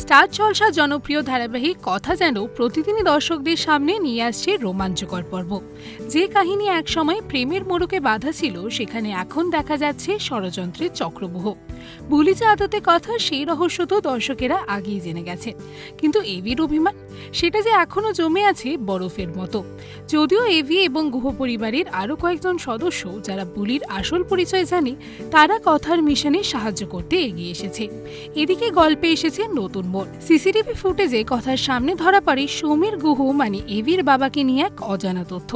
Star জলসা জনপ্রিয় ধারাবাহিক কথা যেন প্রতিদিনই দর্শকদের সামনে নিয়ে আসছে রোমাঞ্চকর পর্ব। যে কাহিনী একসময় প্রেমের মোড়কে বাঁধা ছিল, সেখানে এখন দেখা যাচ্ছে ষড়যন্ত্রের চক্রব্যূহ। বুলি যে আদতে কথা, সেই রহস্য তো দর্শকেরা আগেই জেনে গেছে, কিন্তু এভির অভিমান সেটা যে এখনো জমে আছে বরফের মতো। যদিও এভি এবং গুহ পরিবারের আরো কয়েকজন সদস্য যারা বুলির আসল পরিচয় জানে, তারা কথার মিশনে সাহায্য করতে এগিয়ে এসেছে। এদিকে গল্পে এসেছে নতুন মোড়। সিসিটিভি ফুটেজে কথার সামনে ধরা পড়ে সমীর গুহ মানে এভির বাবাকে নিয়ে এক অজানা তথ্য।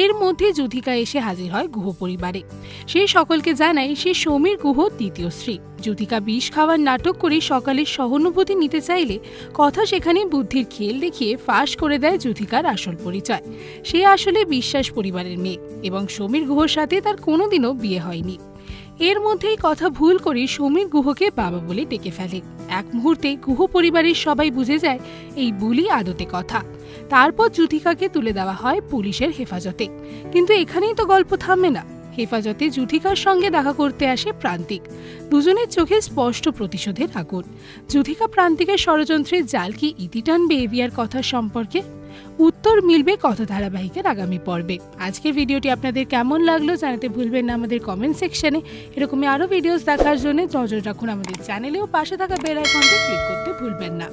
এর মধ্যে যুথিকা এসে হাজির হয় গুহ পরিবারে। সে সকলকে জানায় সে সমীর গুহ দ্বিতীয় স্ত্রী। যুথিকা বিষ খাওয়ার নাটক করে সকালের সহানুভূতি নিতে চাইলে কথা সেখানে বুদ্ধির খেল দেখিয়ে ফাঁস করে দেয় যুথিকার আসল পরিচয়। সে আসলে বিশ্বাস পরিবারের মেয়ে এবং সমীর গুহর সাথে তার কোনোদিনও বিয়ে হয়নি। এর মধ্যেই কথা ভুল করে সমীর গুহকে বাবা বলে ডেকে ফেলে। এক মুহূর্তে গুহ পরিবারের সবাই বুঝে যায় এই বুলি আদতে কথা। তারপর যুথিকাকে তুলে দেওয়া হয় পুলিশের হেফাজতে। কিন্তু এখানেই তো গল্প থামে না। হেফাজতে যুথিকার সঙ্গে দেখা করতে আসে প্রান্তিক। দুজনের চোখে স্পষ্ট প্রতিশোধের আগুন। যুথিকা প্রান্তিকের ষড়যন্ত্রের জাল কি ইতি টানবে এভিয়ার কথার সম্পর্কে? উত্তর মিলবে কথা ধারাবাহিকের আগামী পর্বে। আজকের ভিডিওটি আপনাদের কেমন লাগলো জানাতে ভুলবেন না আমাদের কমেন্ট সেকশনে। এরকমই আরো ভিডিওস দেখার জন্য নজর রাখুন আমাদের চ্যানেলে ও পাশে থাকা বেল আইকনটি ক্লিক করতে ভুলবেন না।